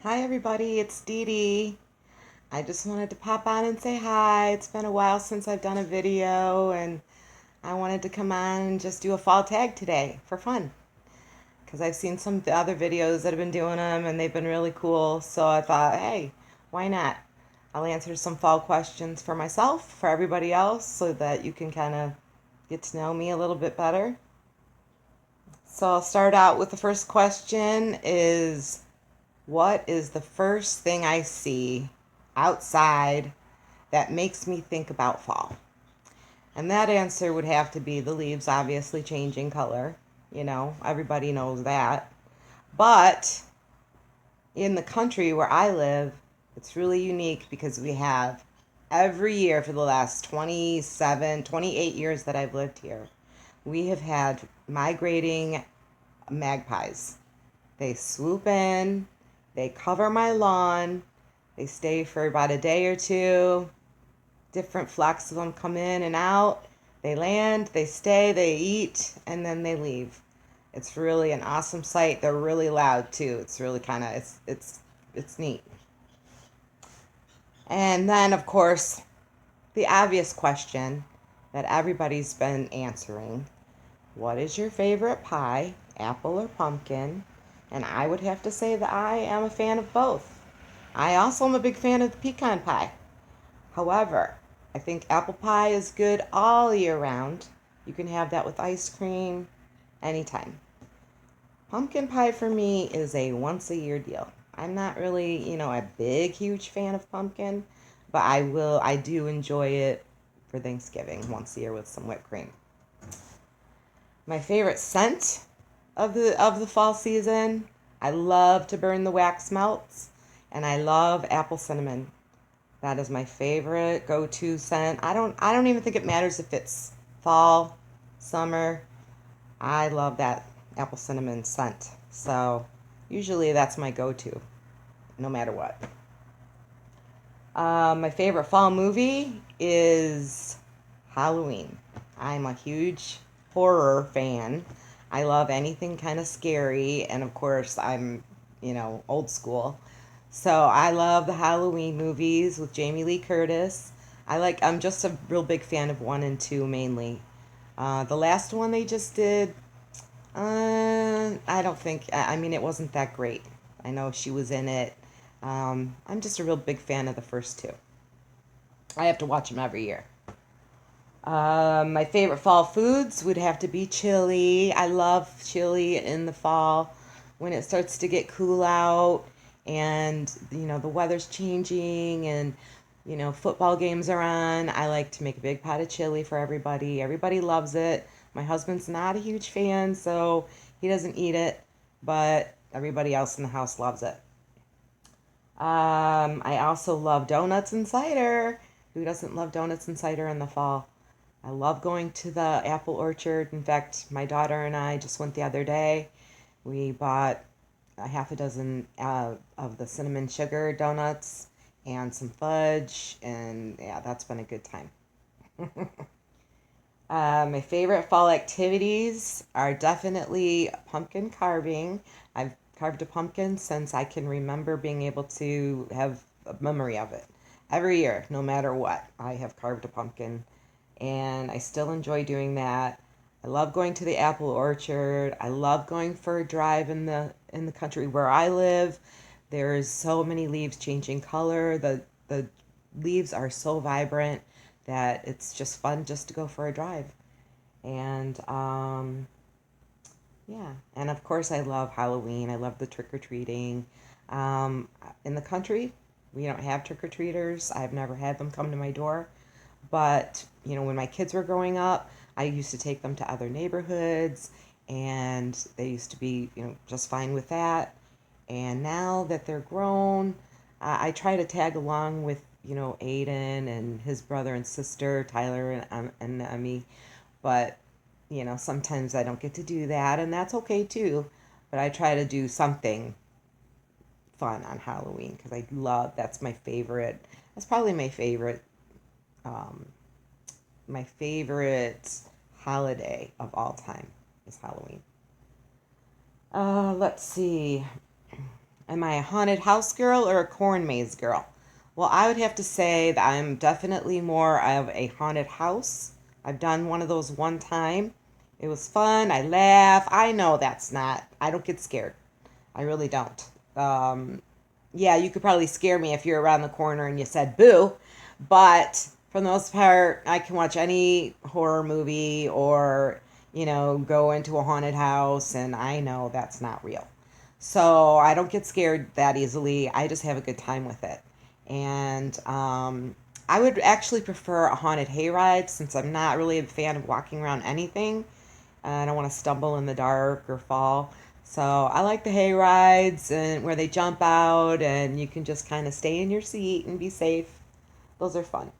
Hi everybody, it's Dee Dee. I just wanted to pop on and say hi. It's been a while since I've done a video and I wanted to come on and just do a fall tag today for fun. Because I've seen some other videos that have been doing them and they've been really cool. So I thought, hey, why not? I'll answer some fall questions for myself, for everybody else, so that you can kind of get to know me a little bit better. So I'll start out with the first question is, what is the first thing I see outside that makes me think about fall? And that answer would have to be the leaves obviously changing color. Everybody knows that. But in the country where I live, it's really unique because we have every year for the last 27, 28 years that I've lived here, we have had migrating magpies. They swoop in, they cover my lawn, they stay for about a day or two. Different flocks of them come in and out. They land, they stay, they eat, and then they leave. It's really an awesome sight. They're really loud too. It's really kind of it's neat. And then of course, the obvious question that everybody's been answering, what is your favorite pie, apple or pumpkin? And I would have to say that I am a fan of both. I also am a big fan of the pecan pie. However, I think apple pie is good all year round. You can have that with ice cream anytime. Pumpkin pie for me is a once a year deal. I'm not really, a big, huge fan of pumpkin, but I do enjoy it for Thanksgiving once a year with some whipped cream. My favorite scent of the fall season, I love to burn the wax melts, and I love apple cinnamon. That is my favorite go-to scent. I don't even think it matters if it's fall, summer. I love that apple cinnamon scent. So usually that's my go-to, no matter what. My favorite fall movie is Halloween. I'm a huge horror fan. I love anything kind of scary, and of course, I'm, old school. So I love the Halloween movies with Jamie Lee Curtis. I'm just a real big fan of one and two mainly. The last one they just did, I don't think, I mean, it wasn't that great. I know she was in it. I'm just a real big fan of the first two. I have to watch them every year. My favorite fall foods would have to be chili. I love chili in the fall when it starts to get cool out and, the weather's changing and, football games are on. I like to make a big pot of chili for everybody. Everybody loves it. My husband's not a huge fan, so he doesn't eat it, but everybody else in the house loves it. I also love donuts and cider. Who doesn't love donuts and cider in the fall? I love going to the apple orchard. In fact, my daughter and I just went the other day. We bought a half a dozen of the cinnamon sugar donuts and some fudge, and yeah, that's been a good time. My favorite fall activities are definitely pumpkin carving. I've carved a pumpkin since I can remember being able to have a memory of it. Every year, no matter what, I have carved a pumpkin, and I still enjoy doing that. I love going to the apple orchard. I love going for a drive in the country where I live. There's so many leaves changing color. The leaves are so vibrant that it's just fun just to go for a drive. And yeah, and of course I love Halloween. I love the trick or treating. In the country, we don't have trick or treaters. I've never had them come to my door. But, when my kids were growing up, I used to take them to other neighborhoods and they used to be, just fine with that. And now that they're grown, I try to tag along with, Aiden and his brother and sister, Tyler and Emmy. But, sometimes I don't get to do that, and that's okay too. But I try to do something fun on Halloween because that's my favorite. That's probably um, my favorite holiday of all time is Halloween. Let's see. Am I a haunted house girl or a corn maze girl? Well, I would have to say that I'm definitely more of a haunted house. I've done one of those one time. It was fun. I laugh. I know that's not, I don't get scared. I really don't. Um, yeah, you could probably scare me if you're around the corner and you said boo, but for the most part, I can watch any horror movie or, go into a haunted house and I know that's not real. So I don't get scared that easily. I just have a good time with it. And I would actually prefer a haunted hayride since I'm not really a fan of walking around anything. I don't want to stumble in the dark or fall. So I like the hay rides and where they jump out and you can just kind of stay in your seat and be safe. Those are fun.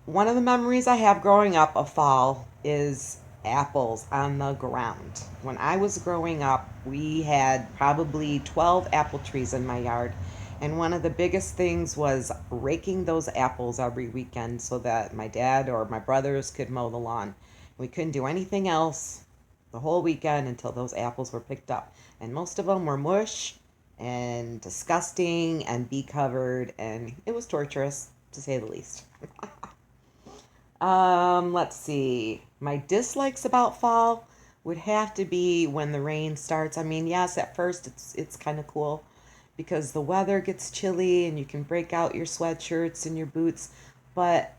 One of the memories I have growing up of fall is apples on the ground. When I was growing up, we had probably 12 apple trees in my yard. And one of the biggest things was raking those apples every weekend so that my dad or my brothers could mow the lawn. We couldn't do anything else the whole weekend until those apples were picked up. And most of them were mush and disgusting and bee covered, and it was torturous to say the least. Let's see. My dislikes about fall would have to be when the rain starts. I mean, yes, at first it's kind of cool because the weather gets chilly and you can break out your sweatshirts and your boots, but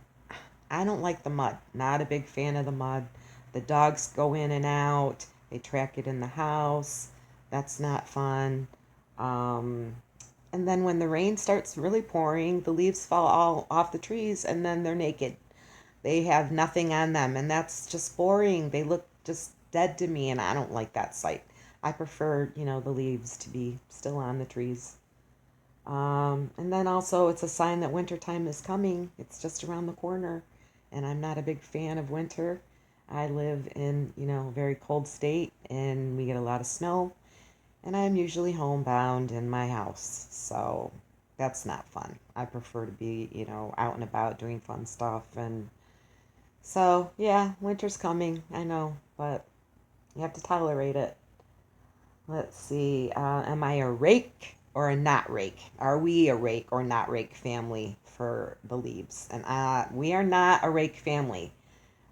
I don't like the mud. Not a big fan of the mud. The dogs go in and out. They track it in the house. That's not fun. Um, and then when the rain starts really pouring, the leaves fall all off the trees and then they're naked. They have nothing on them, and that's just boring. They look just dead to me, and I don't like that sight. I prefer, the leaves to be still on the trees. And then also, it's a sign that wintertime is coming. It's just around the corner, and I'm not a big fan of winter. I live in, a very cold state, and we get a lot of snow, and I'm usually homebound in my house, so that's not fun. I prefer to be, out and about doing fun stuff and so, yeah, winter's coming, I know, but you have to tolerate it. Let's see, am I a rake or a not rake? Are we a rake or not rake family for the leaves? And we are not a rake family.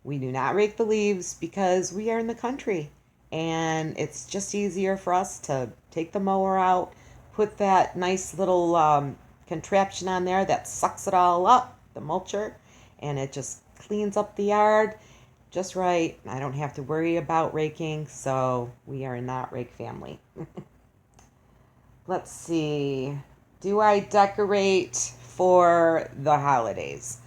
We do not rake the leaves because we are in the country and it's just easier for us to take the mower out, put that nice little contraption on there that sucks it all up, the mulcher, and it just cleans up the yard just right. I don't have to worry about raking, so we are not rake family. Let's see. Do I decorate for the holidays?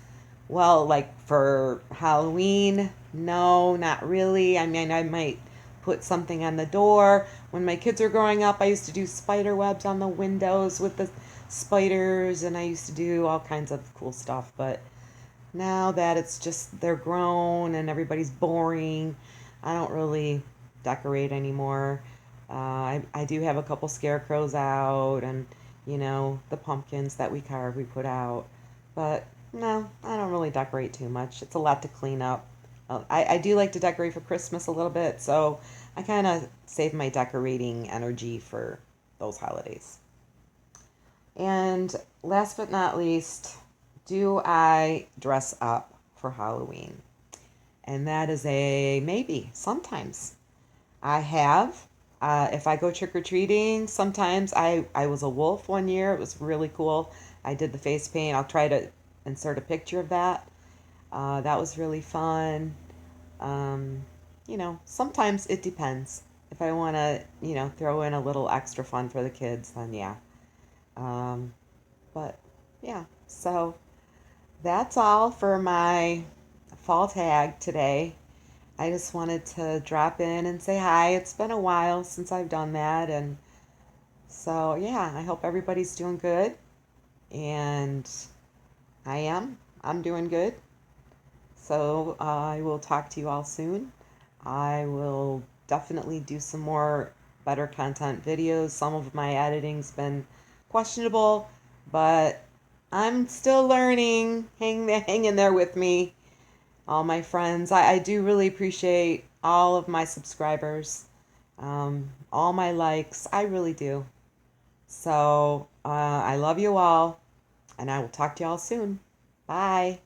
Well, like for Halloween, no, not really. I mean, I might put something on the door. When my kids were growing up, I used to do spider webs on the windows with the spiders, and I used to do all kinds of cool stuff. But now that it's just they're grown and everybody's boring, I don't really decorate anymore. I do have a couple scarecrows out and, the pumpkins that we carve, we put out. But no, I don't really decorate too much. It's a lot to clean up. I do like to decorate for Christmas a little bit, so I kind of save my decorating energy for those holidays. And last but not least, do I dress up for Halloween? And that is a maybe, sometimes. I have. If I go trick or treating, sometimes I was a wolf one year. It was really cool. I did the face paint. I'll try to insert a picture of that. That was really fun. Um, sometimes it depends. If I want to, throw in a little extra fun for the kids, then yeah. Um, but yeah, so that's all for my fall tag today. I just wanted to drop in and say hi. It's been a while since I've done that. And so, yeah, I hope everybody's doing good. And I am. I'm doing good. So I will talk to you all soon. I will definitely do some more better content videos. Some of my editing's been questionable, but I'm still learning. Hang in there with me, all my friends. I do really appreciate all of my subscribers. all my likes. I really do. So I love you all, and I will talk to y'all soon. Bye.